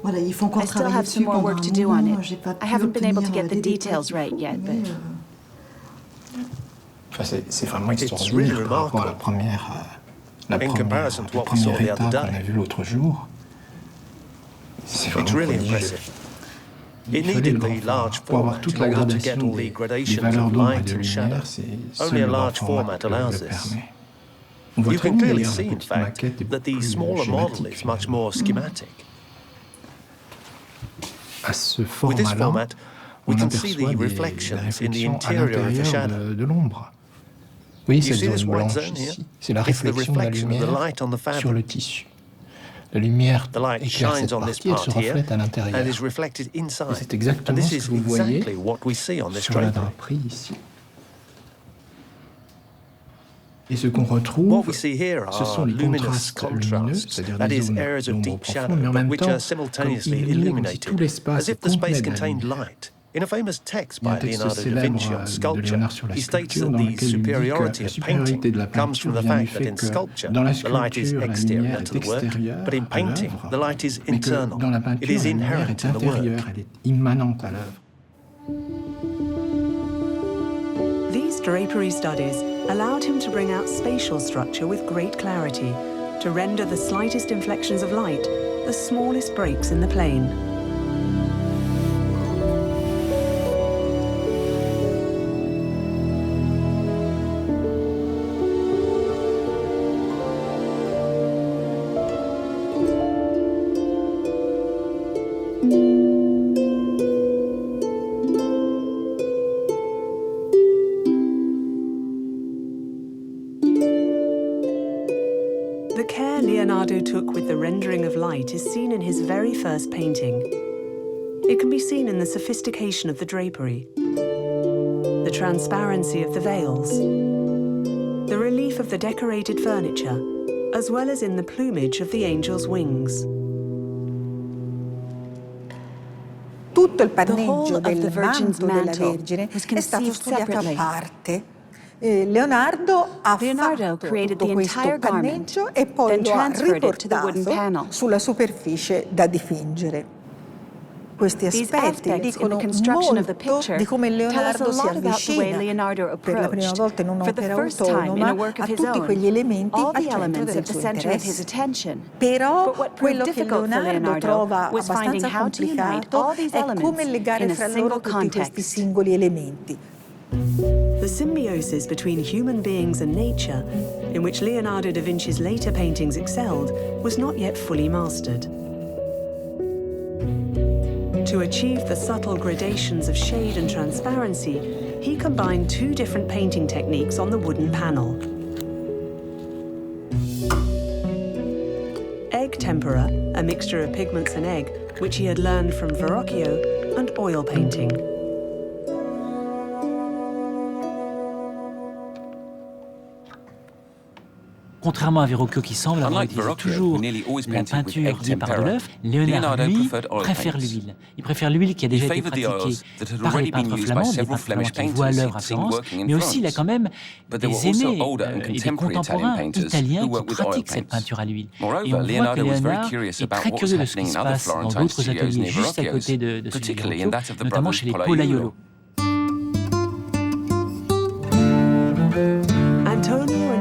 Voilà, il faut encore travailler dessus pendant un moment. J'ai pas pu obtenir des détails mais c'est vraiment extraordinaire par rapport à la première étape qu'on a vue l'autre jour. C'est vraiment prodigieux. Il fallait pour avoir toute la gradation des valeurs d'ombre et de lumière, seul le grand format le permet. On voit très bien d'ailleurs la petite maquette est beaucoup plus schématique. À ce format-là, on aperçoit des réflexions à l'intérieur de l'ombre. Vous voyez cette zone blanche ici, c'est la réflexion de la lumière sur le tissu. La lumière éclaire cette partie, elle se reflète à l'intérieur. Et c'est exactement ce que vous voyez sur la draperie ici. Et ce qu'on retrouve, ce sont les contrastes lumineux, c'est-à-dire des zones d'ombre profonde, mais en même temps, comme illuminés, comme si tout l'espace contenait de la lumière. Il y a un texte célèbre de Léonard sur la sculpture dans lequel il dit que la supériorité de la peinture vient du fait que dans la sculpture, la lumière est extérieure à l'œuvre, mais que dans la peinture, la lumière est intérieure, elle est immanente à l'œuvre. These drapery studies allowed him to bring out spatial structure with great clarity, to render the slightest inflections of light, the smallest breaks in the plane. The care Leonardo took with the rendering of light is seen in his very first painting. It can be seen in the sophistication of the drapery, the transparency of the veils, the relief of the decorated furniture, as well as in the plumage of the angel's wings. Tutto il panneggio del manto della Vergine è stato studiato a parte. Leonardo ha fatto tutto questo panneggio e poi lo ha riportato sulla superficie da dipingere. Questi aspetti dicono molto di come Leonardo si avvicina per la prima volta in un'opera autonoma a tutti quegli elementi al centro del suo interesse. Però quello che Leonardo trova abbastanza complicato è come legare fra loro tutti questi singoli elementi. The symbiosis between human beings and nature, in which Leonardo da Vinci's later paintings excelled, was not yet fully mastered. To achieve the subtle gradations of shade and transparency, he combined two different painting techniques on the wooden panel. Egg tempera, a mixture of pigments and egg, which he had learned from Verrocchio, and oil painting. Contrairement à Verrocchio qui semble avoir utilisé toujours la peinture liée par de l'œuf, Léonard, lui, préfère l'huile. Il préfère l'huile qui a déjà été pratiquée par les peintres flamands, des peintres flamands qui voient l'œuvre à Florence, mais aussi il a quand même des aînés et des contemporains italiens qui pratiquent cette peinture à l'huile. Et on voit que Léonard est très curieux de ce qui se passe dans d'autres ateliers juste à côté de celui de Verrocchio, notamment chez les Pollaiolo.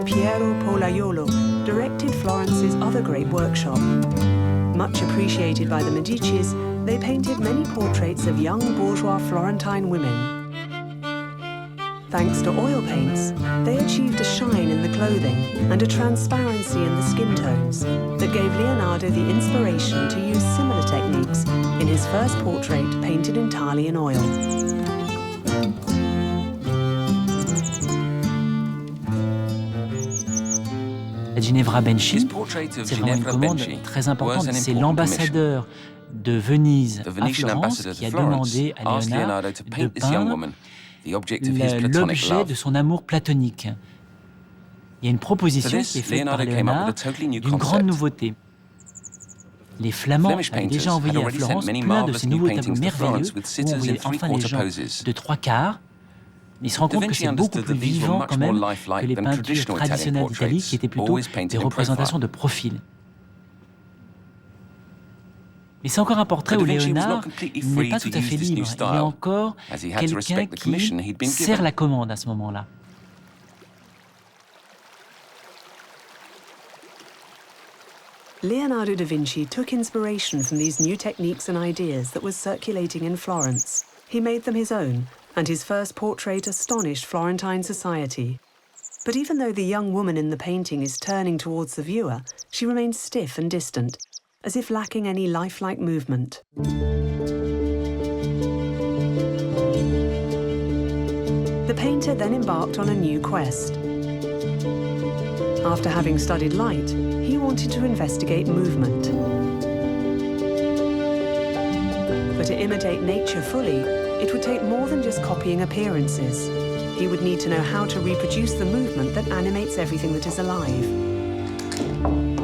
Piero Pollaiolo directed Florence's other great workshop. Much appreciated by the Medicis, they painted many portraits of young bourgeois Florentine women. Thanks to oil paints, they achieved a shine in the clothing and a transparency in the skin tones that gave Leonardo the inspiration to use similar techniques in his first portrait painted entirely in oil. Ginevra Benci, c'est vraiment une commande très importante. C'est l'ambassadeur de Venise à Florence qui a demandé à Léonard de peindre l'objet de son amour platonique. Il y a une proposition qui est faite par Léonard d'une grande nouveauté. Les Flamands avaient déjà envoyé à Florence plein de ces nouveaux tableaux merveilleux où on voyait enfin les gens de trois quarts Il se rend compte que c'est beaucoup plus vivant quand même que les peintures traditionnelles d'Italie qui étaient plutôt des représentations de profil. Mais c'est encore un portrait où Léonard n'est pas tout à fait libre. Il est encore quelqu'un qui sert la commande à ce moment-là. Leonardo da Vinci took inspiration from these new techniques and ideas that was circulating in Florence. He made them his own, and his first portrait astonished Florentine society. But even though the young woman in the painting is turning towards the viewer, she remains stiff and distant, as if lacking any lifelike movement. The painter then embarked on a new quest. After having studied light, he wanted to investigate movement. But to imitate nature fully, it would take more than just copying appearances. He would need to know how to reproduce the movement that animates everything that is alive.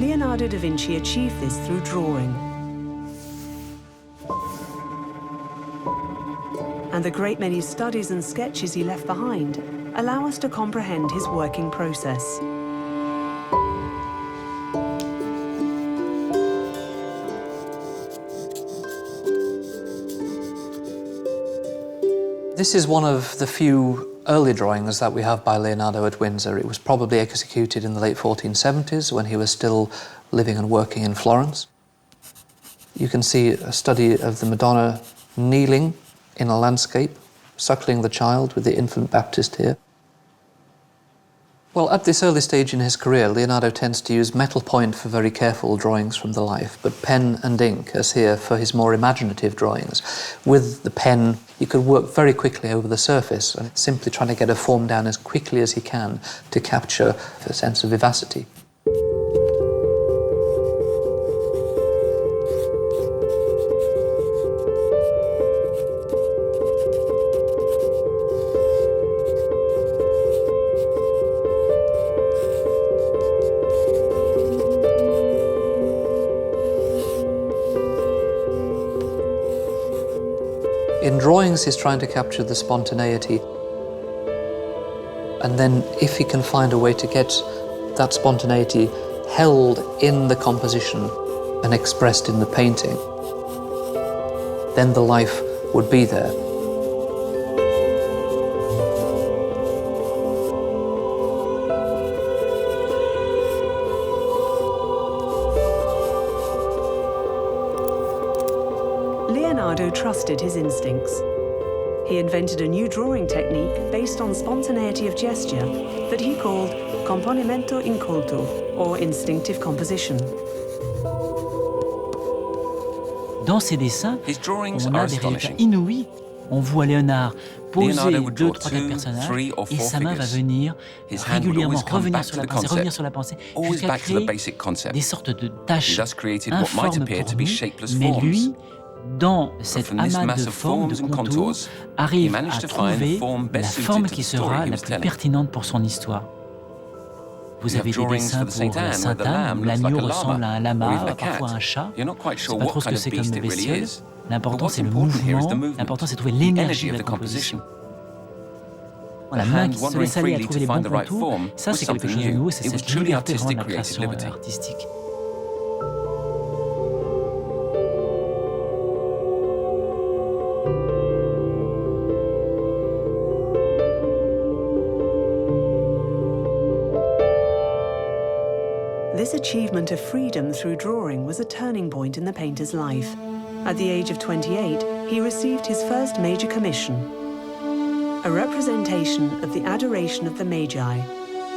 Leonardo da Vinci achieved this through drawing. And the great many studies and sketches he left behind allow us to comprehend his working process. This is one of the few early drawings that we have by Leonardo at Windsor. It was probably executed in the late 1470s when he was still living and working in Florence. You can see a study of the Madonna kneeling in a landscape, suckling the child with the infant Baptist here. Well, at this early stage in his career, Leonardo tends to use metal point for very careful drawings from the life, but pen and ink, as here, for his more imaginative drawings. With the pen, he could work very quickly over the surface, and simply trying to get a form down as quickly as he can to capture a sense of vivacity. In drawings, he's trying to capture the spontaneity. And then if he can find a way to get that spontaneity held in the composition and expressed in the painting, then the life would be there. Leonardo trusted his instincts. He invented a new drawing technique based on spontaneity of gesture that he called componimento incolto, or instinctive composition. Dans ses dessins, on a des résultats inouïs. On voit Léonard poser 2, 3, 4 personnages et sa main va venir régulièrement revenir sur la pensée, jusqu'à créer des sortes de taches informes pour nous, mais lui, dans cet amas de formes, de contours, arrive à trouver la forme qui sera la plus pertinente pour son histoire. Vous avez des dessins pour Sainte Anne, où l'agneau ressemble à un lama, parfois à un chat. On ne sait pas trop ce que c'est comme bestiole. L'important, c'est le mouvement. L'important, c'est de trouver l'énergie de la composition. La main qui se laisse aller à trouver les bons contours, ça, c'est quelque chose de nouveau. C'est cette liberté vraiment de la création artistique. This achievement of freedom through drawing was a turning point in the painter's life. At the age of 28, he received his first major commission, a representation of the Adoration of the Magi,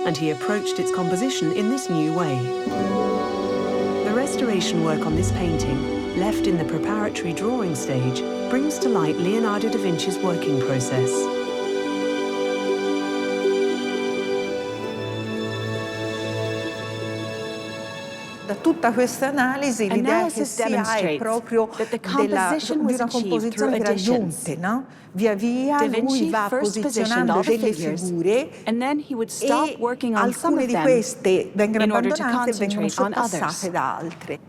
and he approached its composition in this new way. The restoration work on this painting, left in the preparatory drawing stage, brings to light Leonardo da Vinci's working process. Da tutta questa analisi l'idea che si ha è proprio di una composizione gradient, no? Via via lui va posizionando delle figure e alcune di queste vengono abbandonate e vengono sorpassate da altre.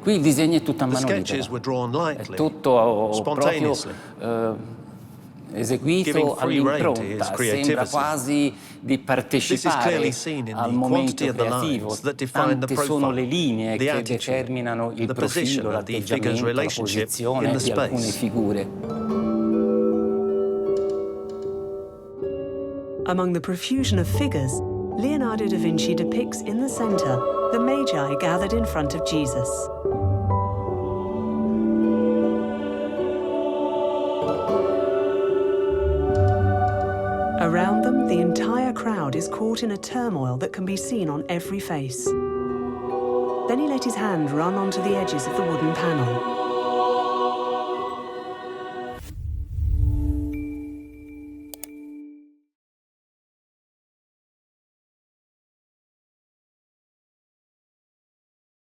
Qui il disegno è tutto a mano libera, è tutto proprio eseguito all'impronta, sembra quasi di partecipare al momento creativo. Tante sono le linee che determinano il profilo, l'atteggiamento, la posizione di alcune figure. Among the profusion of figures, Leonardo da Vinci depicts in the center the Magi gathered in front of Jesus. Around them, the entire crowd is caught in a turmoil that can be seen on every face. Then he let his hand run onto the edges of the wooden panel.